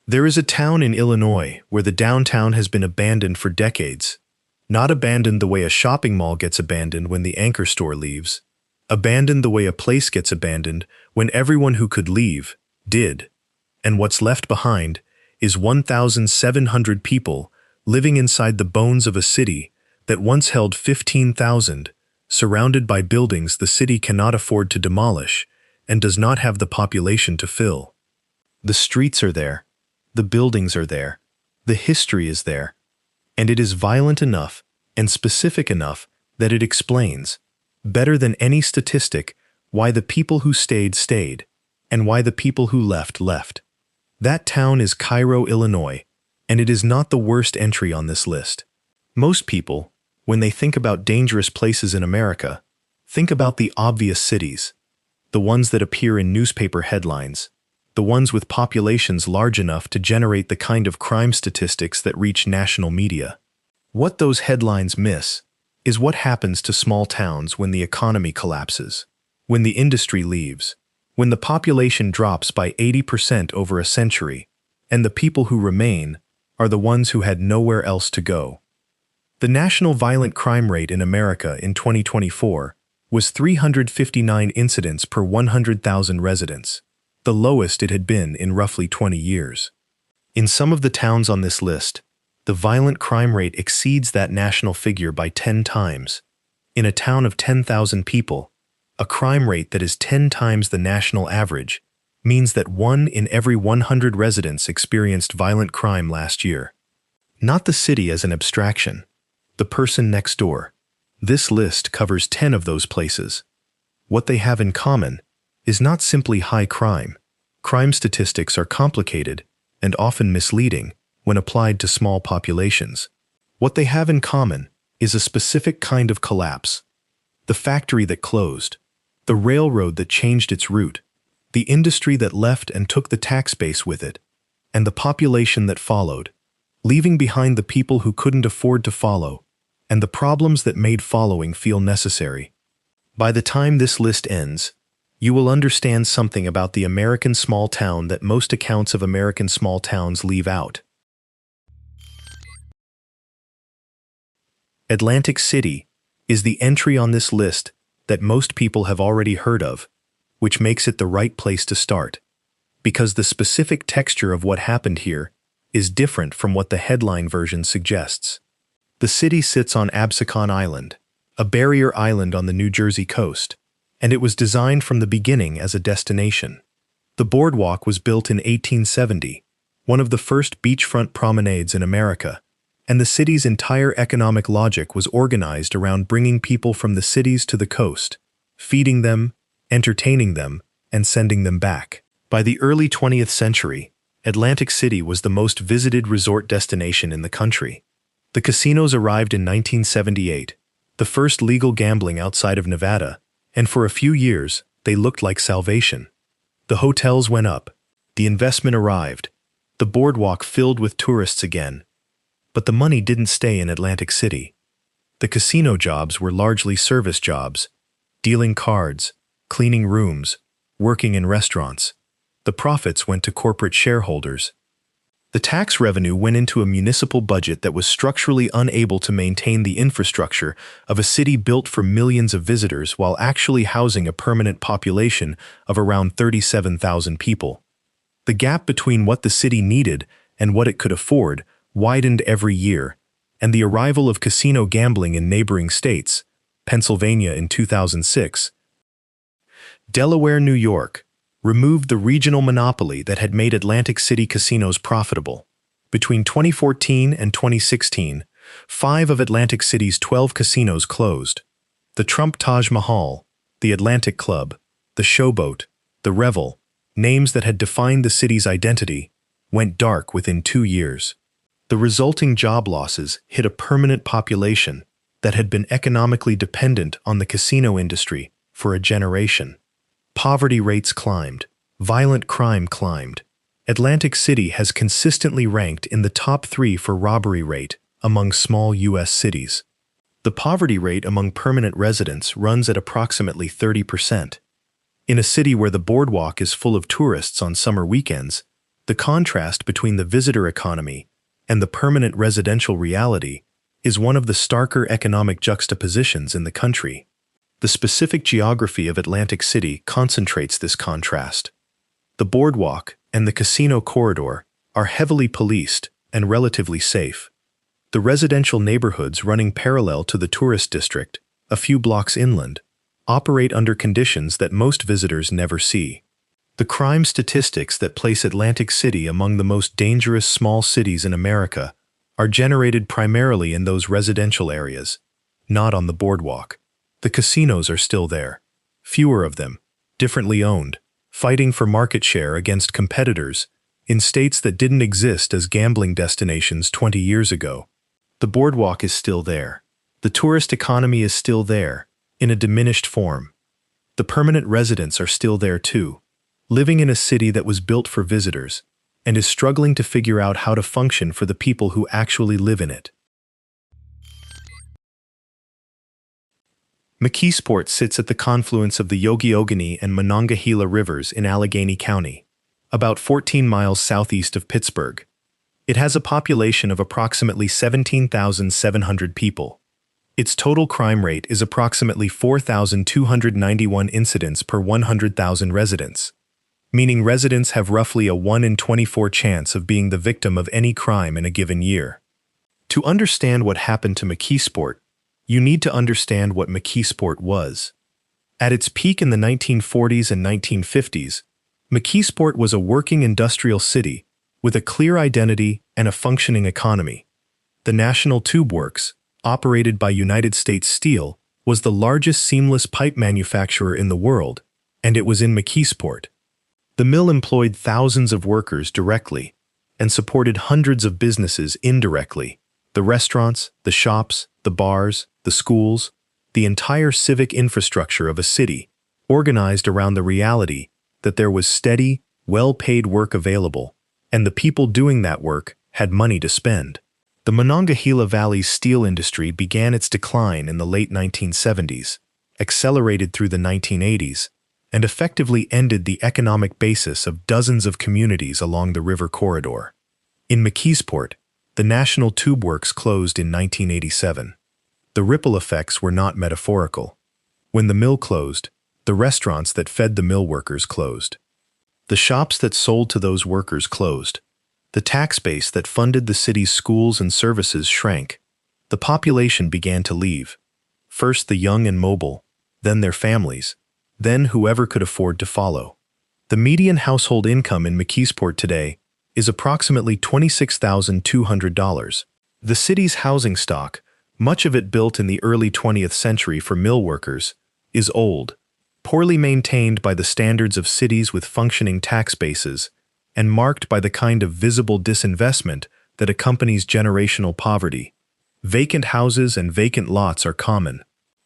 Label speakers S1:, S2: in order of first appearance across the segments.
S1: There is a town in Illinois where the downtown has been abandoned for decades. Not abandoned the way a shopping mall gets abandoned when the anchor store leaves. Abandoned the way a place gets abandoned when everyone who could leave did. And what's left behind is 1,700 people living inside the bones of a city that once held 15,000, surrounded by buildings the city cannot afford to demolish and does not have the population to fill. The streets are there, the buildings are there, the history is there, and it is violent enough and specific enough that it explains, better than any statistic, why the people who stayed stayed, and why the people who left left. That town is Cairo, Illinois, and it is not the worst entry on this list. Most people, when they think about dangerous places in America, think about the obvious cities, the ones that appear in newspaper headlines, the ones with populations large enough to generate the kind of crime statistics that reach national media. What those headlines miss is what happens to small towns when the economy collapses, when the industry leaves, when the population drops by 80% over a century, and the people who remain are the ones who had nowhere else to go. The national violent crime rate in America in 2024 was 359 incidents per 100,000 residents, the lowest it had been in roughly 20 years. In some of the towns on this list, the violent crime rate exceeds that national figure by 10 times. In a town of 10,000 people, a crime rate that is 10 times the national average means that 1 in every 100 residents experienced violent crime last year. Not the city as an abstraction, the person next door. This list covers 10 of those places. What they have in common is not simply high crime. Crime statistics are complicated and often misleading when applied to small populations. What they have in common is a specific kind of collapse. The factory that closed, the railroad that changed its route, the industry that left and took the tax base with it, and the population that followed, leaving behind the people who couldn't afford to follow, and the problems that made following feel necessary. By the time this list ends, you will understand something about the American small town that most accounts of American small towns leave out. Atlantic City is the entry on this list that most people have already heard of, which makes it the right place to start, because the specific texture of what happened here is different from what the headline version suggests. The city sits on Absecon Island, a barrier island on the New Jersey coast, and it was designed from the beginning as a destination. The boardwalk was built in 1870, one of the first beachfront promenades in America, and the city's entire economic logic was organized around bringing people from the cities to the coast, feeding them, entertaining them, and sending them back. By the early 20th century, Atlantic City was the most visited resort destination in the country. The casinos arrived in 1978, the first legal gambling outside of Nevada, and for a few years, they looked like salvation. The hotels went up, the investment arrived, the boardwalk filled with tourists again. But the money didn't stay in Atlantic City. The casino jobs were largely service jobs, dealing cards, cleaning rooms, working in restaurants. The profits went to corporate shareholders. The tax revenue went into a municipal budget that was structurally unable to maintain the infrastructure of a city built for millions of visitors while actually housing a permanent population of around 37,000 people. The gap between what the city needed and what it could afford widened every year, and the arrival of casino gambling in neighboring states, Pennsylvania in 2006, Delaware, New York, removed the regional monopoly that had made Atlantic City casinos profitable. Between 2014 and 2016, 5 of Atlantic City's 12 casinos closed. The Trump Taj Mahal, the Atlantic Club, the Showboat, the Revel, names that had defined the city's identity, went dark within 2 years. The resulting job losses hit a permanent population that had been economically dependent on the casino industry for a generation. Poverty rates climbed. Violent crime climbed. Atlantic City has consistently ranked in the top 3 for robbery rate among small U.S. cities. The poverty rate among permanent residents runs at approximately 30%. In a city where the boardwalk is full of tourists on summer weekends, The contrast between the visitor economy and the permanent residential reality is one of the starker economic juxtapositions in the country. The specific geography of Atlantic City concentrates this contrast. The boardwalk and the casino corridor are heavily policed and relatively safe. The residential neighborhoods running parallel to the tourist district, a few blocks inland, operate under conditions that most visitors never see. The crime statistics that place Atlantic City among the most dangerous small cities in America are generated primarily in those residential areas, not on the boardwalk. The casinos are still there, fewer of them, differently owned, fighting for market share against competitors in states that didn't exist as gambling destinations 20 years ago. The boardwalk is still there. The tourist economy is still there, in a diminished form. The permanent residents are still there too, living in a city that was built for visitors and is struggling to figure out how to function for the people who actually live in it. McKeesport sits at the confluence of the Youghiogheny and Monongahela rivers in Allegheny County, about 14 miles southeast of Pittsburgh. It has a population of approximately 17,700 people. Its total crime rate is approximately 4,291 incidents per 100,000 residents, meaning residents have roughly a 1 in 24 chance of being the victim of any crime in a given year. To understand what happened to McKeesport, you need to understand what McKeesport was. At its peak in the 1940s and 1950s, McKeesport was a working industrial city with a clear identity and a functioning economy. The National Tube Works, operated by United States Steel, was the largest seamless pipe manufacturer in the world, and it was in McKeesport. The mill employed thousands of workers directly and supported hundreds of businesses indirectly: the restaurants, the shops, the bars, the schools, the entire civic infrastructure of a city, organized around the reality that there was steady, well-paid work available, and the people doing that work had money to spend. The Monongahela Valley's steel industry began its decline in the late 1970s, accelerated through the 1980s, and effectively ended the economic basis of dozens of communities along the river corridor. In McKeesport, the National Tube Works closed in 1987. The ripple effects were not metaphorical. When the mill closed, the restaurants that fed the mill workers closed. The shops that sold to those workers closed. The tax base that funded the city's schools and services shrank. The population began to leave. First the young and mobile, then their families, then whoever could afford to follow. The median household income in McKeesport today is approximately $26,200. The city's housing stock, much of it built in the early 20th century for mill workers, is old, poorly maintained by the standards of cities with functioning tax bases, and marked by the kind of visible disinvestment that accompanies generational poverty. Vacant houses and vacant lots are common.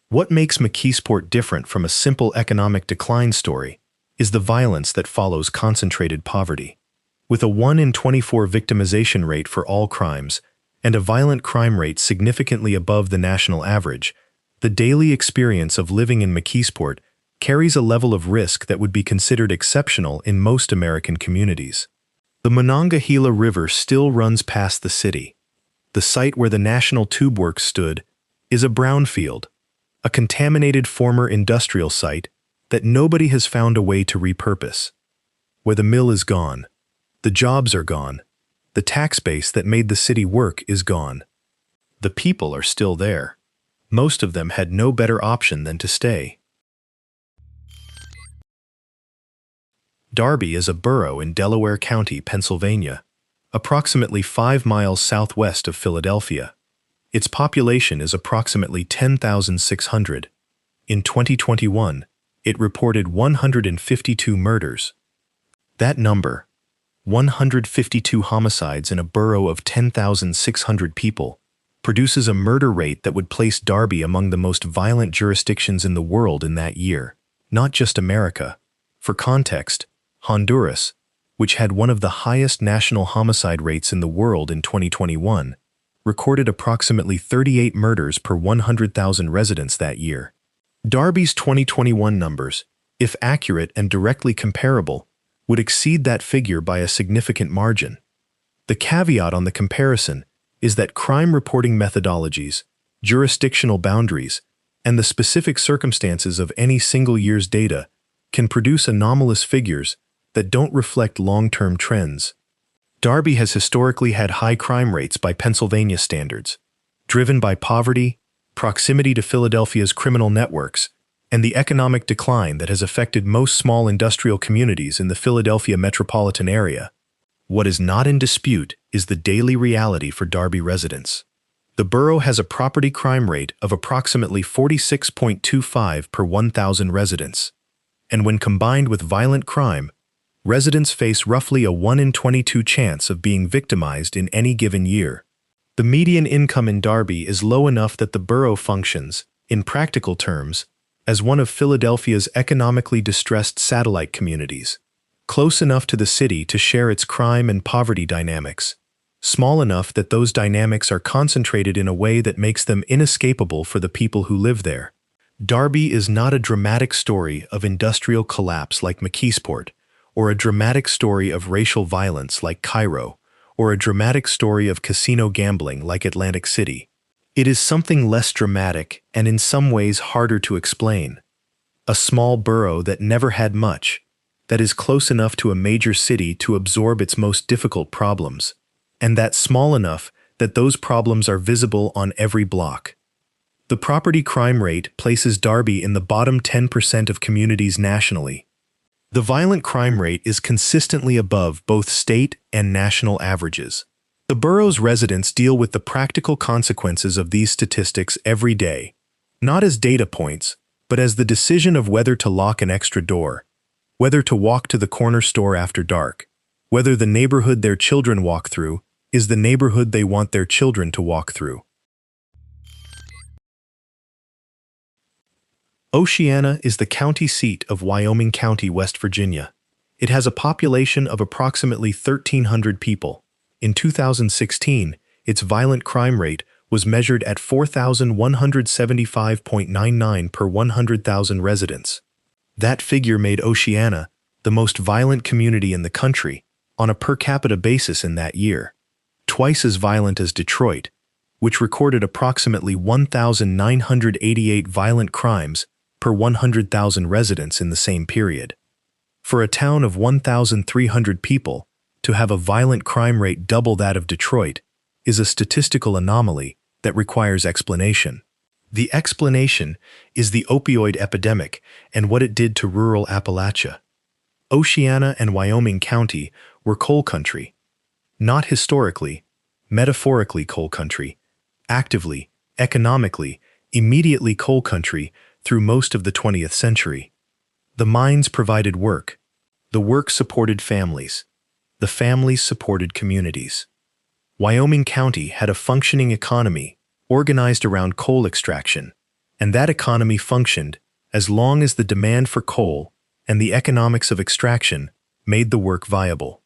S1: What makes McKeesport different from a simple economic decline story is the violence that follows concentrated poverty. With a 1 in 24 victimization rate for all crimes and a violent crime rate significantly above the national average, the daily experience of living in McKeesport carries a level of risk that would be considered exceptional in most American communities. The Monongahela River still runs past the city. The site where the National Tube Works stood is a brownfield, a contaminated former industrial site that nobody has found a way to repurpose. Where the mill is gone, the jobs are gone, the tax base that made the city work is gone. The people are still there. Most of them had no better option than to stay. Darby is a borough in Delaware County, Pennsylvania, approximately 5 miles southwest of Philadelphia. Its population is approximately 10,600. In 2021, it reported 152 murders. That number, 152 homicides in a borough of 10,600 people, produces a murder rate that would place Darby among the most violent jurisdictions in the world in that year, not just America. For context, Honduras, which had one of the highest national homicide rates in the world in 2021, recorded approximately 38 murders per 100,000 residents that year. Darby's 2021 numbers, if accurate and directly comparable, would exceed that figure by a significant margin. The caveat on the comparison is that crime reporting methodologies, jurisdictional boundaries, and the specific circumstances of any single year's data can produce anomalous figures that don't reflect long-term trends. Darby has historically had high crime rates by Pennsylvania standards, driven by poverty, proximity to Philadelphia's criminal networks, and the economic decline that has affected most small industrial communities in the Philadelphia metropolitan area. What is not in dispute is the daily reality for Darby residents. The borough has a property crime rate of approximately 46.25 per 1,000 residents, and when combined with violent crime, residents face roughly a 1 in 22 chance of being victimized in any given year. The median income in Darby is low enough that the borough functions, in practical terms, as one of Philadelphia's economically distressed satellite communities, close enough to the city to share its crime and poverty dynamics, small enough that those dynamics are concentrated in a way that makes them inescapable for the people who live there. Darby is not a dramatic story of industrial collapse like McKeesport, or a dramatic story of racial violence like Cairo, or a dramatic story of casino gambling like Atlantic City. It is something less dramatic and in some ways harder to explain. A small borough that never had much, that is close enough to a major city to absorb its most difficult problems, and that's small enough that those problems are visible on every block. The property crime rate places Darby in the bottom 10% of communities nationally. The violent crime rate is consistently above both state and national averages. The borough's residents deal with the practical consequences of these statistics every day, not as data points, but as the decision of whether to lock an extra door, whether to walk to the corner store after dark, whether the neighborhood their children walk through is the neighborhood they want their children to walk through. Oceana is the county seat of Wyoming County, West Virginia. It has a population of approximately 1,300 people. In 2016, its violent crime rate was measured at 4,175.99 per 100,000 residents. That figure made Oceana the most violent community in the country on a per capita basis in that year, twice as violent as Detroit, which recorded approximately 1,988 violent crimes per 100,000 residents in the same period. For a town of 1,300 people, to have a violent crime rate double that of Detroit is a statistical anomaly that requires explanation. The explanation is the opioid epidemic and what it did to rural Appalachia. Oceana and Wyoming County were coal country. Not historically, metaphorically coal country, actively, economically, immediately coal country through most of the 20th century. The mines provided work. The work supported families. The families supported communities. Wyoming County had a functioning economy organized around coal extraction, and that economy functioned as long as the demand for coal and the economics of extraction made the work viable.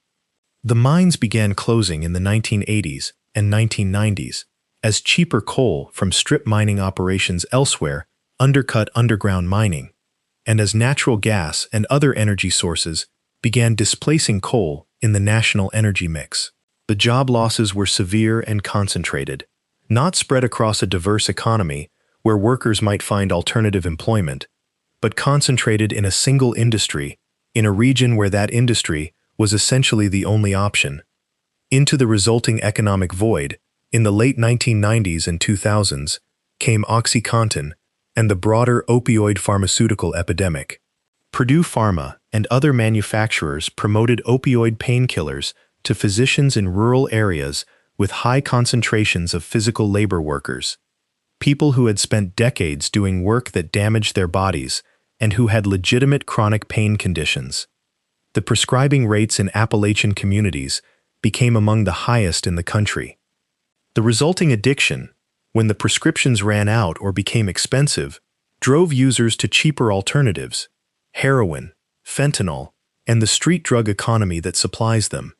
S1: The mines began closing in the 1980s and 1990s as cheaper coal from strip mining operations elsewhere undercut underground mining, and as natural gas and other energy sources began displacing coal in the national energy mix. The job losses were severe and concentrated, not spread across a diverse economy where workers might find alternative employment, but concentrated in a single industry in a region where that industry was essentially the only option. Into the resulting economic void, in the late 1990s and 2000s, came OxyContin and the broader opioid pharmaceutical epidemic. Purdue Pharma and other manufacturers promoted opioid painkillers to physicians in rural areas with high concentrations of physical labor workers, people who had spent decades doing work that damaged their bodies and who had legitimate chronic pain conditions. The prescribing rates in Appalachian communities became among the highest in the country. The resulting addiction, when the prescriptions ran out or became expensive, drove users to cheaper alternatives: heroin, fentanyl, and the street drug economy that supplies them.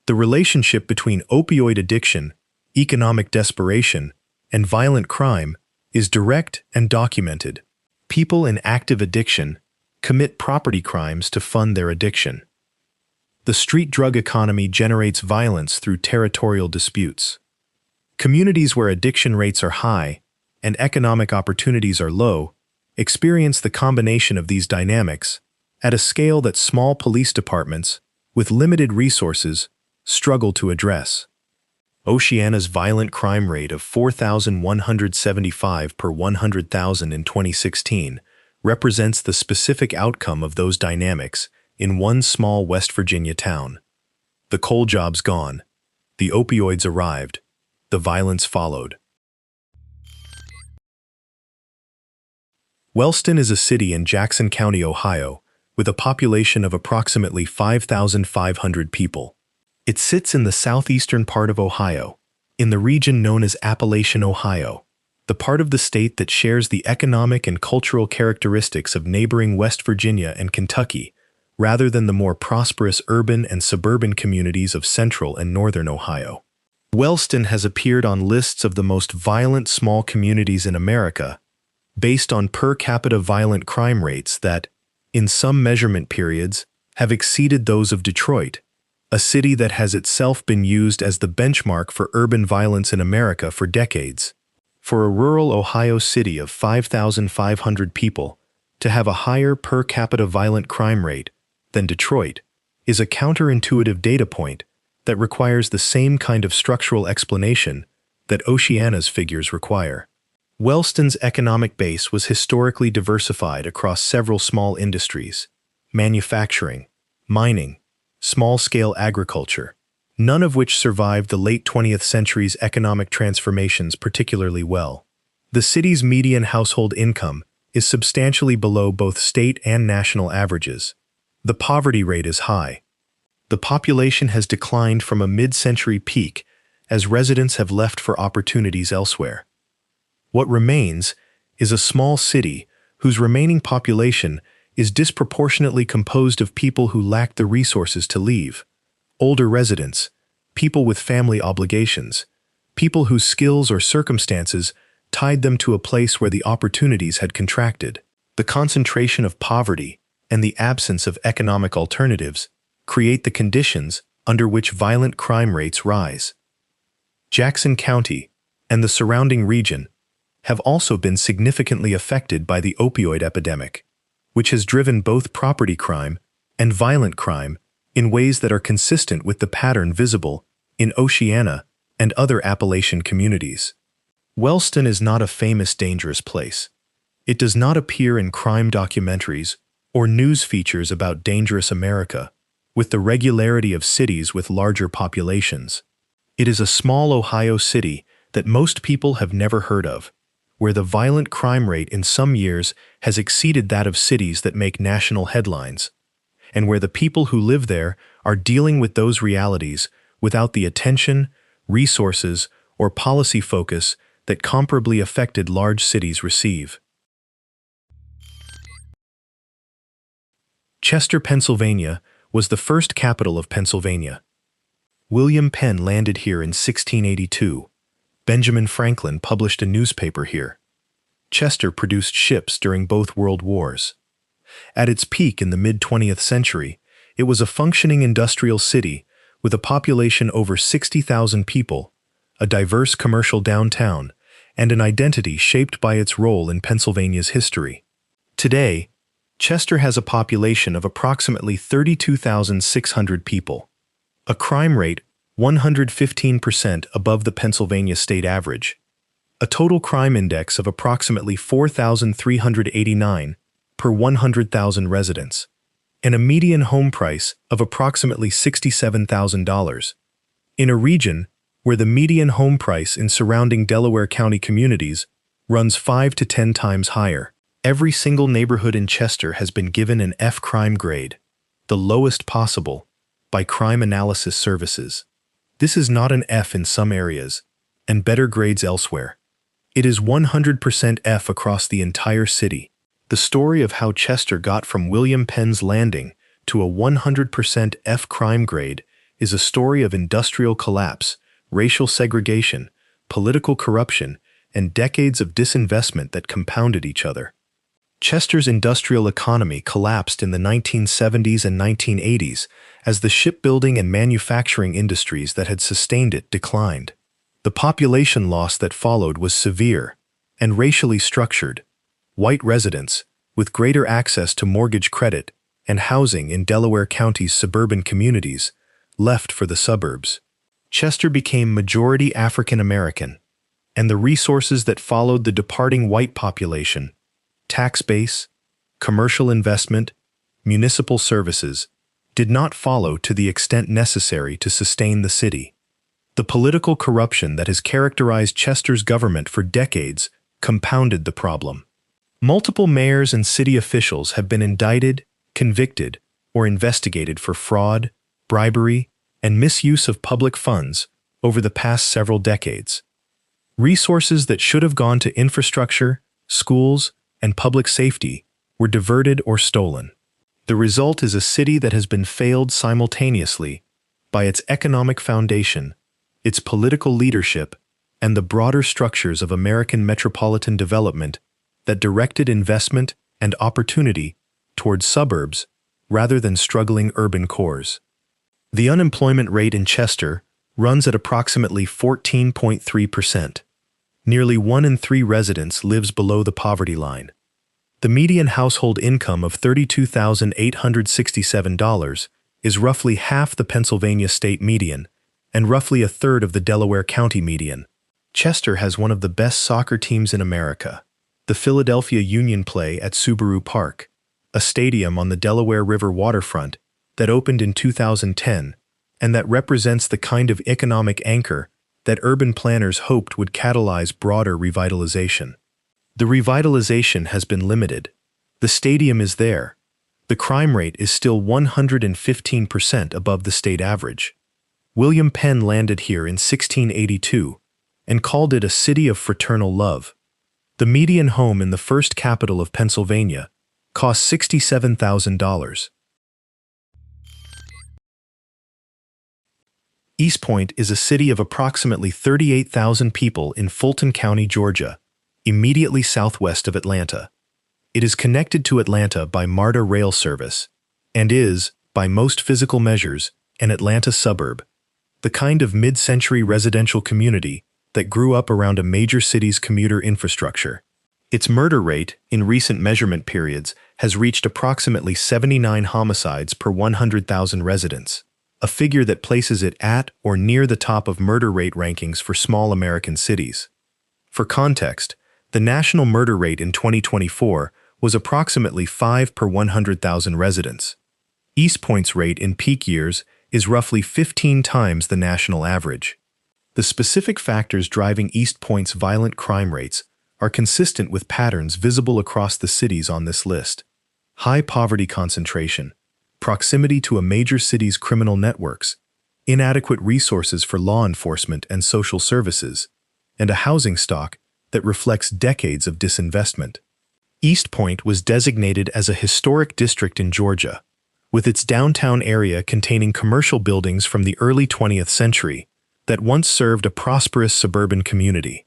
S1: The relationship between opioid addiction, economic desperation, and violent crime is direct and documented. People in active addiction commit property crimes to fund their addiction. The street drug economy generates violence through territorial disputes. Communities where addiction rates are high and economic opportunities are low experience the combination of these dynamics at a scale that small police departments, with limited resources, struggle to address. Oceana's violent crime rate of 4,175 per 100,000 in 2016 represents the specific outcome of those dynamics in one small West Virginia town. The coal job's gone. The opioids arrived. The violence followed. Wellston is a city in Jackson County, Ohio, with a population of approximately 5,500 people. It sits in the southeastern part of Ohio, in the region known as Appalachian Ohio, the part of the state that shares the economic and cultural characteristics of neighboring West Virginia and Kentucky, rather than the more prosperous urban and suburban communities of central and northern Ohio. Wellston has appeared on lists of the most violent small communities in America, based on per capita violent crime rates that, in some measurement periods, have exceeded those of Detroit, a city that has itself been used as the benchmark for urban violence in America for decades. For a rural Ohio city of 5,500 people to have a higher per capita violent crime rate than Detroit is a counterintuitive data point that requires the same kind of structural explanation that Oceana's figures require. Wellston's economic base was historically diversified across several small industries: manufacturing, mining, small-scale agriculture, none of which survived the late 20th century's economic transformations particularly well. The city's median household income is substantially below both state and national averages. The poverty rate is high. The population has declined from a mid-century peak as residents have left for opportunities elsewhere. What remains is a small city whose remaining population is disproportionately composed of people who lack the resources to leave: older residents, people with family obligations, people whose skills or circumstances tied them to a place where the opportunities had contracted. The concentration of poverty and the absence of economic alternatives create the conditions under which violent crime rates rise. Jackson County and the surrounding region have also been significantly affected by the opioid epidemic, which has driven both property crime and violent crime in ways that are consistent with the pattern visible in Oceana and other Appalachian communities. Wellston is not a famous dangerous place. It does not appear in crime documentaries or news features about dangerous America with the regularity of cities with larger populations. It is a small Ohio city that most people have never heard of, where the violent crime rate in some years has exceeded that of cities that make national headlines, and where the people who live there are dealing with those realities without the attention, resources, or policy focus that comparably affected large cities receive. Chester, Pennsylvania, was the first capital of Pennsylvania. William Penn landed here in 1682. Benjamin Franklin published a newspaper here. Chester produced ships during both World Wars. At its peak in the mid-20th century, it was a functioning industrial city with a population over 60,000 people, a diverse commercial downtown, and an identity shaped by its role in Pennsylvania's history. Today, Chester has a population of approximately 32,600 people, a crime rate 115% above the Pennsylvania state average, a total crime index of approximately 4,389 per 100,000 residents, and a median home price of approximately $67,000. In a region where the median home price in surrounding Delaware County communities runs 5 to 10 times higher, every single neighborhood in Chester has been given an F crime grade, the lowest possible, by Crime Analysis Services. This is not an F in some areas, and better grades elsewhere. It is 100% F across the entire city. The story of how Chester got from William Penn's landing to a 100% F crime grade is a story of industrial collapse, racial segregation, political corruption, and decades of disinvestment that compounded each other. Chester's industrial economy collapsed in the 1970s and 1980s as the shipbuilding and manufacturing industries that had sustained it declined. The population loss that followed was severe and racially structured. White residents, with greater access to mortgage credit and housing in Delaware County's suburban communities, left for the suburbs. Chester became majority African American, and the resources that followed the departing white population, tax base, commercial investment, municipal services, did not follow to the extent necessary to sustain the city. The political corruption that has characterized Chester's government for decades compounded the problem. Multiple mayors and city officials have been indicted, convicted, or investigated for fraud, bribery, and misuse of public funds over the past several decades. Resources that should have gone to infrastructure, schools, and public safety were diverted or stolen. The result is a city that has been failed simultaneously by its economic foundation, its political leadership, and the broader structures of American metropolitan development that directed investment and opportunity towards suburbs rather than struggling urban cores. The unemployment rate in Chester runs at approximately 14.3%. Nearly 1 in 3 residents lives below the poverty line. The median household income of $32,867 is roughly half the Pennsylvania state median and roughly a third of the Delaware County median. Chester has one of the best soccer teams in America. The Philadelphia Union play at Subaru Park, a stadium on the Delaware River waterfront that opened in 2010 and that represents the kind of economic anchor that urban planners hoped would catalyze broader revitalization. The revitalization has been limited. The stadium is there. The crime rate is still 115% above the state average. William Penn landed here in 1682 and called it a city of fraternal love. The median home in the first capital of Pennsylvania cost $67,000. East Point is a city of approximately 38,000 people in Fulton County, Georgia, immediately southwest of Atlanta. It is connected to Atlanta by MARTA rail service and is, by most physical measures, an Atlanta suburb, the kind of mid-century residential community that grew up around a major city's commuter infrastructure. Its murder rate, in recent measurement periods, has reached approximately 79 homicides per 100,000 residents, a figure that places it at or near the top of murder rate rankings for small American cities. For context, the national murder rate in 2024 was approximately 5 per 100,000 residents. East Point's rate in peak years is roughly 15 times the national average. The specific factors driving East Point's violent crime rates are consistent with patterns visible across the cities on this list. High poverty concentration, proximity to a major city's criminal networks, inadequate resources for law enforcement and social services, and a housing stock that reflects decades of disinvestment. East Point was designated as a historic district in Georgia, with its downtown area containing commercial buildings from the early 20th century that once served a prosperous suburban community.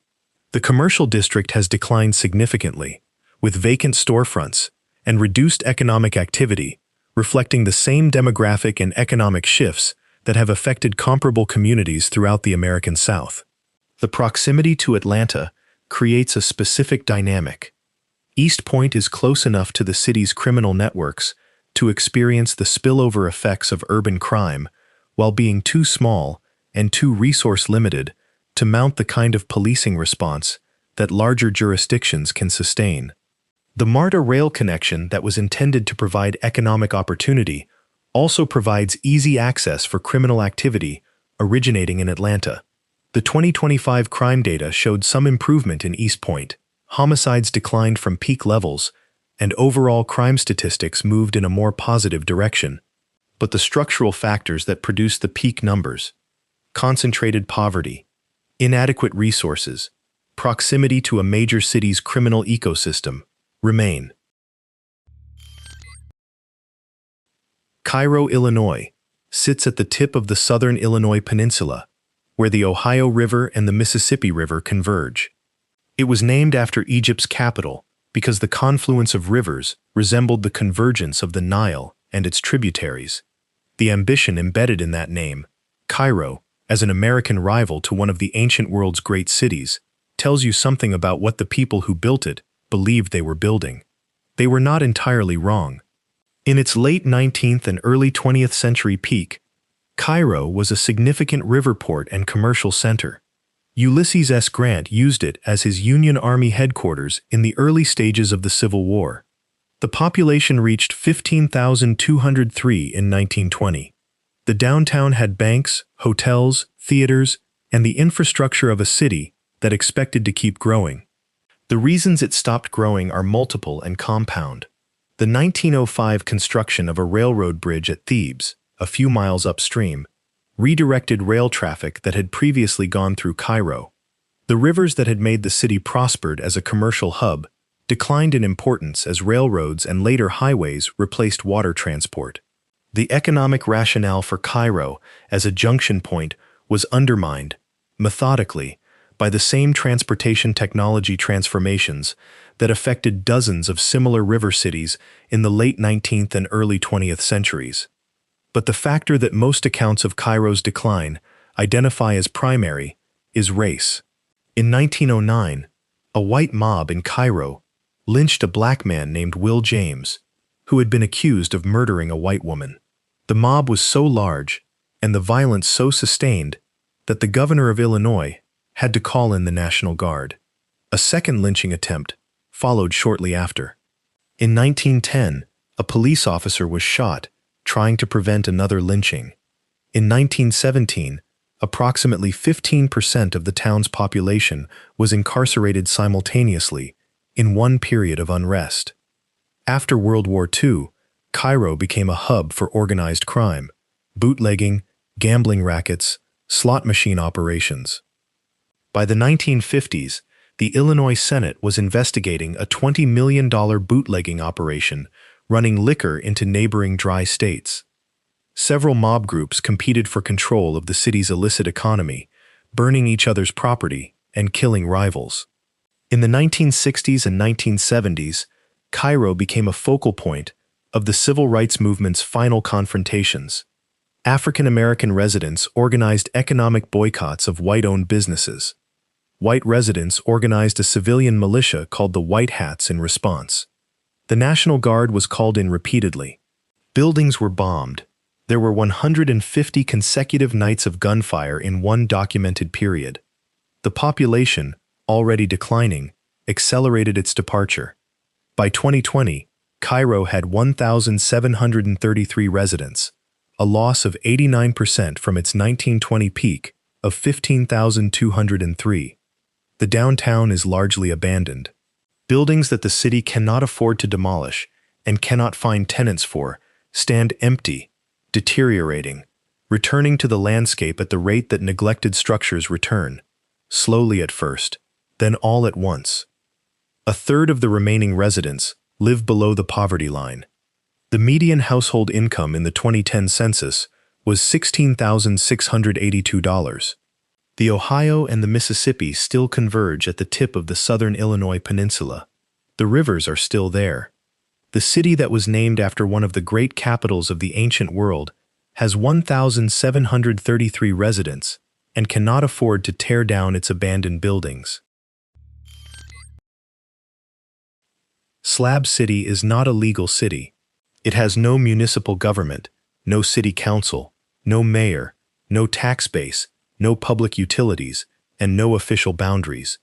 S1: The commercial district has declined significantly, with vacant storefronts and reduced economic activity, reflecting the same demographic and economic shifts that have affected comparable communities throughout the American South. The proximity to Atlanta creates a specific dynamic. East Point is close enough to the city's criminal networks to experience the spillover effects of urban crime, while being too small and too resource-limited to mount the kind of policing response that larger jurisdictions can sustain. The MARTA rail connection that was intended to provide economic opportunity also provides easy access for criminal activity originating in Atlanta. The 2025 crime data showed some improvement in East Point. Homicides declined from peak levels, and overall crime statistics moved in a more positive direction. But the structural factors that produce the peak numbers, concentrated poverty, inadequate resources, proximity to a major city's criminal ecosystem, remain. Cairo, Illinois, sits at the tip of the southern Illinois peninsula, where the Ohio River and the Mississippi River converge. It was named after Egypt's capital because the confluence of rivers resembled the convergence of the Nile and its tributaries. The ambition embedded in that name, Cairo, as an American rival to one of the ancient world's great cities, tells you something about what the people who built it believed they were building. They were not entirely wrong. In its late 19th and early 20th century peak, Cairo was a significant river port and commercial center. Ulysses S. Grant used it as his Union Army headquarters in the early stages of the Civil War. The population reached 15,203 in 1920. The downtown had banks, hotels, theaters, and the infrastructure of a city that expected to keep growing. The reasons it stopped growing are multiple and compound. The 1905 construction of a railroad bridge at Thebes, a few miles upstream, redirected rail traffic that had previously gone through Cairo. The rivers that had made the city prospered as a commercial hub declined in importance as railroads and later highways replaced water transport. The economic rationale for Cairo as a junction point was undermined, methodically, by the same transportation technology transformations that affected dozens of similar river cities in the late 19th and early 20th centuries. But the factor that most accounts of Cairo's decline identify as primary is race. In 1909, a white mob in Cairo lynched a black man named Will James, who had been accused of murdering a white woman. The mob was so large and the violence so sustained that the governor of Illinois had to call in the National Guard. A second lynching attempt followed shortly after. In 1910, a police officer was shot trying to prevent another lynching. In 1917, approximately 15% of the town's population was incarcerated simultaneously in one period of unrest. After World War II, Cairo became a hub for organized crime, bootlegging, gambling rackets, slot machine operations. By the 1950s, the Illinois Senate was investigating a $20 million bootlegging operation running liquor into neighboring dry states. Several mob groups competed for control of the city's illicit economy, burning each other's property and killing rivals. In the 1960s and 1970s, Cairo became a focal point of the civil rights movement's final confrontations. African American residents organized economic boycotts of white-owned businesses. White residents organized a civilian militia called the White Hats in response. The National Guard was called in repeatedly. Buildings were bombed. There were 150 consecutive nights of gunfire in one documented period. The population, already declining, accelerated its departure. By 2020, Cairo had 1,733 residents, a loss of 89% from its 1920 peak of 15,203. The downtown is largely abandoned. Buildings that the city cannot afford to demolish and cannot find tenants for stand empty, deteriorating, returning to the landscape at the rate that neglected structures return, slowly at first, then all at once. A third of the remaining residents live below the poverty line. The median household income in the 2010 census was $16,682. The Ohio and the Mississippi still converge at the tip of the southern Illinois peninsula. The rivers are still there. The city that was named after one of the great capitals of the ancient world has 1,733 residents and cannot afford to tear down its abandoned buildings. Slab City is not a legal city. It has no municipal government, no city council, no mayor, no tax base, no public utilities, and no official boundaries.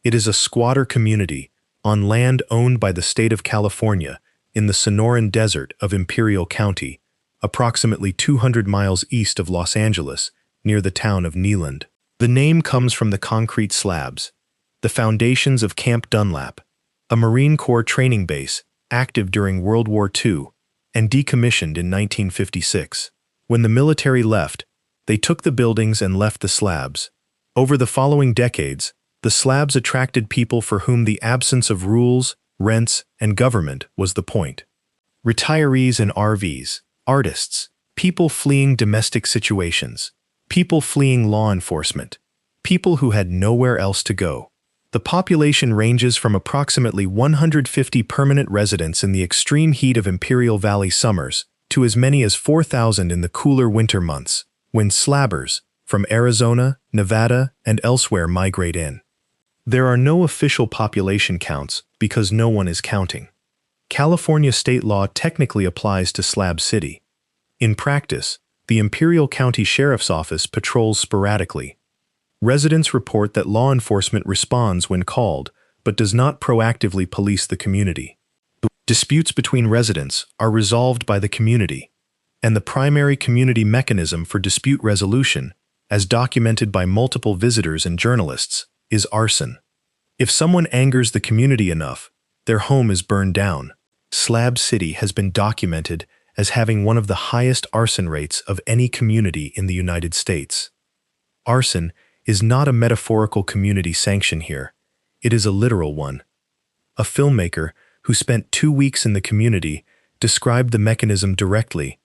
S1: It is a squatter community on land owned by the state of California in the Sonoran Desert of Imperial County, approximately 200 miles east of Los Angeles, near the town of Neeland. The name comes from the concrete slabs, the foundations of Camp Dunlap, a Marine Corps training base active during World War II and decommissioned in 1956. When the military left, they took the buildings and left the slabs. Over the following decades, the slabs attracted people for whom the absence of rules, rents, and government was the point. Retirees and RVs, artists, people fleeing domestic situations, people fleeing law enforcement, people who had nowhere else to go. The population ranges from approximately 150 permanent residents in the extreme heat of Imperial Valley summers to as many as 4,000 in the cooler winter months, when slabbers from Arizona, Nevada, and elsewhere migrate in. There are no official population counts because no one is counting. California state law technically applies to Slab City. In practice, the Imperial County Sheriff's Office patrols sporadically. Residents report that law enforcement responds when called, but does not proactively police the community. Disputes between residents are resolved by the community, and the primary community mechanism for dispute resolution, as documented by multiple visitors and journalists, is arson. If someone angers the community enough, their home is burned down. Slab City has been documented as having one of the highest arson rates of any community in the United States. Arson is not a metaphorical community sanction here. It is a literal one. A filmmaker who spent 2 weeks in the community described the mechanism directly.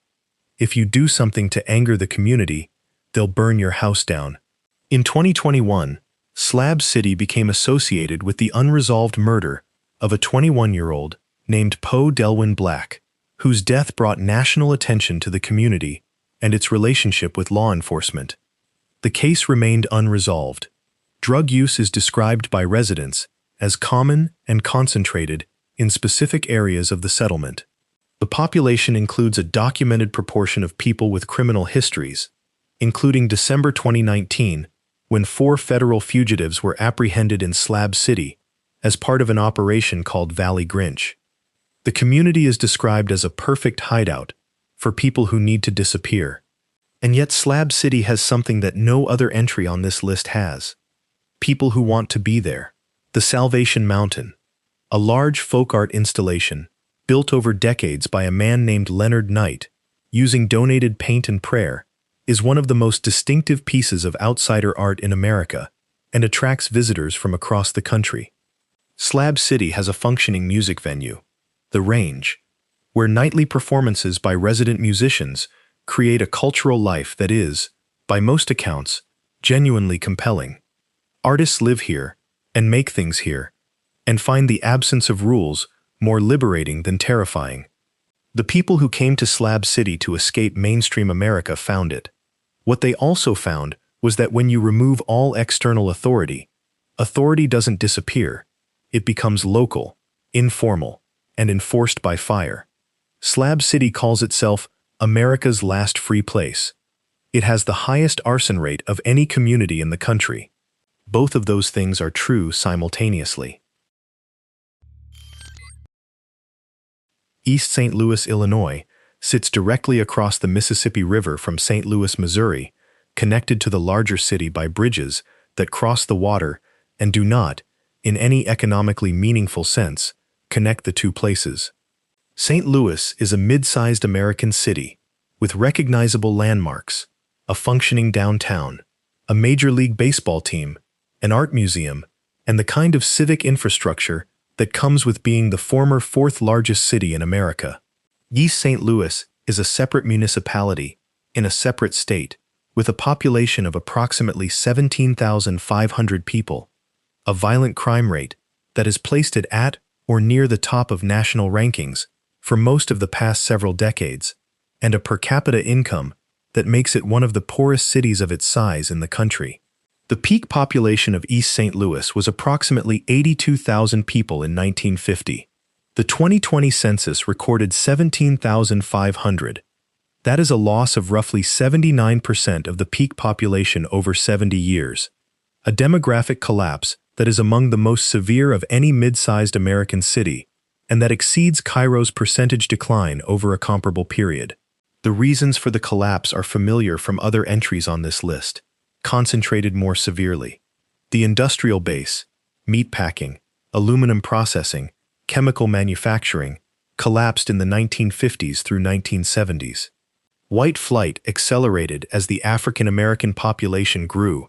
S1: If you do something to anger the community, they'll burn your house down. In 2021, Slab City became associated with the unresolved murder of a 21-year-old named Poe Delwyn Black, whose death brought national attention to the community and its relationship with law enforcement. The case remained unresolved. Drug use is described by residents as common and concentrated in specific areas of the settlement. The population includes a documented proportion of people with criminal histories, including December 2019, when 4 federal fugitives were apprehended in Slab City as part of an operation called Valley Grinch. The community is described as a perfect hideout for people who need to disappear. And yet Slab City has something that no other entry on this list has. People who want to be there. The Salvation Mountain, a large folk art installation built over decades by a man named Leonard Knight, using donated paint and prayer, is one of the most distinctive pieces of outsider art in America and attracts visitors from across the country. Slab City has a functioning music venue, The Range, where nightly performances by resident musicians create a cultural life that is, by most accounts, genuinely compelling. Artists live here and make things here, and find the absence of rules more liberating than terrifying. The people who came to Slab City to escape mainstream America found it. What they also found was that when you remove all external authority, authority doesn't disappear. It becomes local, informal, and enforced by fire. Slab City calls itself America's last free place. It has the highest arson rate of any community in the country. Both of those things are true simultaneously. East St. Louis, Illinois, sits directly across the Mississippi River from St. Louis, Missouri, connected to the larger city by bridges that cross the water and do not, in any economically meaningful sense, connect the two places. St. Louis is a mid-sized American city with recognizable landmarks, a functioning downtown, a Major League Baseball team, an art museum, and the kind of civic infrastructure that comes with being the former 4th largest city in America. East St. Louis is a separate municipality in a separate state with a population of approximately 17,500 people, a violent crime rate that has placed it at or near the top of national rankings for most of the past several decades, and a per capita income that makes it one of the poorest cities of its size in the country. The peak population of East St. Louis was approximately 82,000 people in 1950. The 2020 census recorded 17,500. That is a loss of roughly 79% of the peak population over 70 years, a demographic collapse that is among the most severe of any mid-sized American city, and that exceeds Cairo's percentage decline over a comparable period. The reasons for the collapse are familiar from other entries on this list, concentrated more severely. The industrial base, meatpacking, aluminum processing, chemical manufacturing, collapsed in the 1950s through 1970s. White flight accelerated as the African American population grew,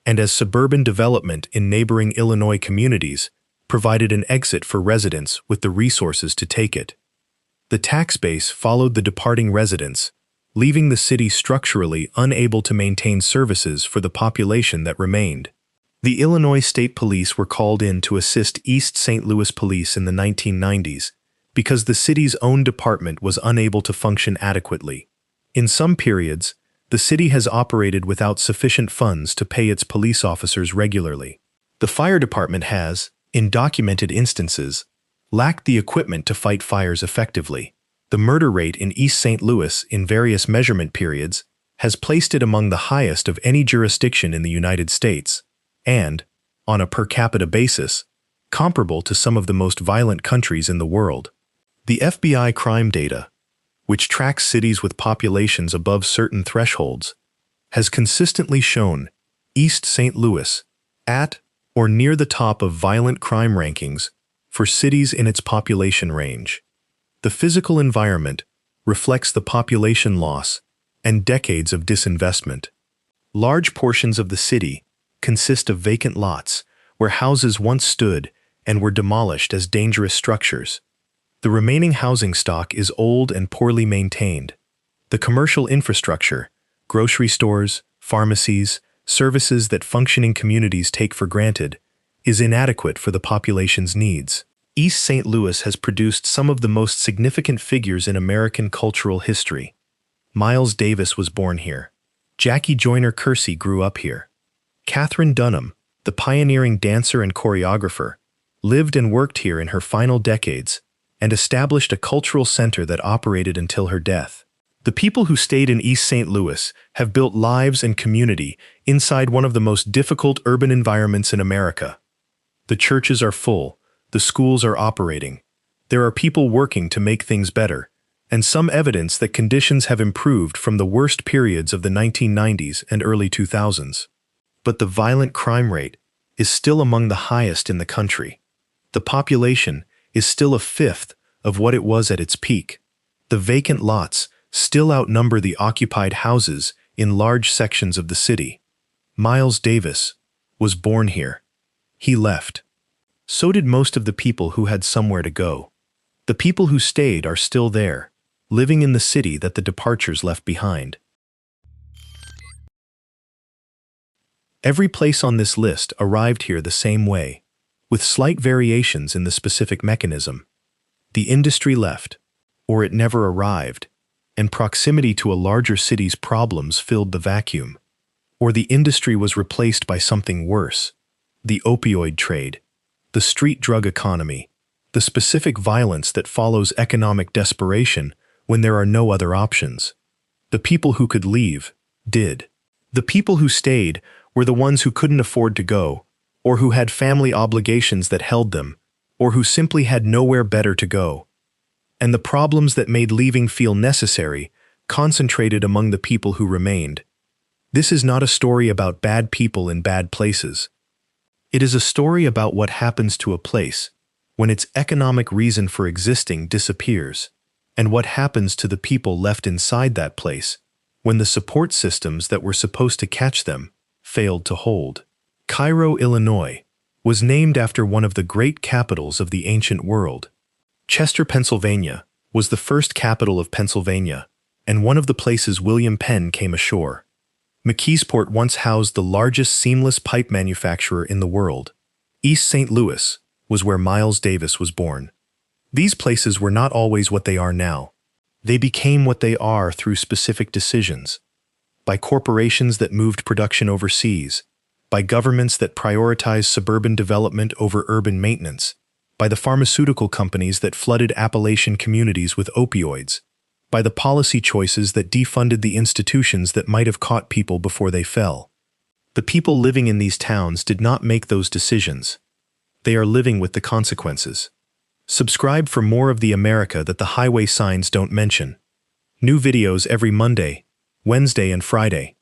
S1: and as suburban development in neighboring Illinois communities provided an exit for residents with the resources to take it. The tax base followed the departing residents, leaving the city structurally unable to maintain services for the population that remained. The Illinois State Police were called in to assist East St. Louis Police in the 1990s because the city's own department was unable to function adequately. In some periods, the city has operated without sufficient funds to pay its police officers regularly. The fire department has, in documented instances, lacked the equipment to fight fires effectively. The murder rate in East St. Louis in various measurement periods has placed it among the highest of any jurisdiction in the United States, and, on a per capita basis, comparable to some of the most violent countries in the world. The FBI crime data, which tracks cities with populations above certain thresholds, has consistently shown East St. Louis at or near the top of violent crime rankings for cities in its population range. The physical environment reflects the population loss and decades of disinvestment. Large portions of the city consist of vacant lots where houses once stood and were demolished as dangerous structures. The remaining housing stock is old and poorly maintained. The commercial infrastructure, grocery stores, pharmacies, services that functioning communities take for granted, is inadequate for the population's needs. East St. Louis has produced some of the most significant figures in American cultural history. Miles Davis was born here. Jackie Joyner Kersee grew up here. Katherine Dunham, the pioneering dancer and choreographer, lived and worked here in her final decades and established a cultural center that operated until her death. The people who stayed in East St. Louis have built lives and community inside one of the most difficult urban environments in America. The churches are full, the schools are operating, there are people working to make things better, and some evidence that conditions have improved from the worst periods of the 1990s and early 2000s. But the violent crime rate is still among the highest in the country. The population is still a fifth of what it was at its peak. The vacant lots still outnumber the occupied houses in large sections of the city. Miles Davis was born here. He left. So did most of the people who had somewhere to go. The people who stayed are still there, living in the city that the departures left behind. Every place on this list arrived here the same way, with slight variations in the specific mechanism. The industry left, or it never arrived, and proximity to a larger city's problems filled the vacuum. Or the industry was replaced by something worse: the opioid trade, the street drug economy, the specific violence that follows economic desperation when there are no other options. The people who could leave did. The people who stayed were the ones who couldn't afford to go, or who had family obligations that held them, or who simply had nowhere better to go. And the problems that made leaving feel necessary concentrated among the people who remained. This is not a story about bad people in bad places. It is a story about what happens to a place when its economic reason for existing disappears, and what happens to the people left inside that place when the support systems that were supposed to catch them failed to hold. Cairo, Illinois, was named after one of the great capitals of the ancient world. Chester, Pennsylvania, was the first capital of Pennsylvania, and one of the places William Penn came ashore. McKeesport once housed the largest seamless pipe manufacturer in the world. East St. Louis was where Miles Davis was born. These places were not always what they are now. They became what they are through specific decisions, by corporations that moved production overseas, by governments that prioritized suburban development over urban maintenance, by the pharmaceutical companies that flooded Appalachian communities with opioids, by the policy choices that defunded the institutions that might have caught people before they fell. The people living in these towns did not make those decisions. They are living with the consequences. Subscribe for more of the America that the highway signs don't mention. New videos every Monday, Wednesday, and Friday.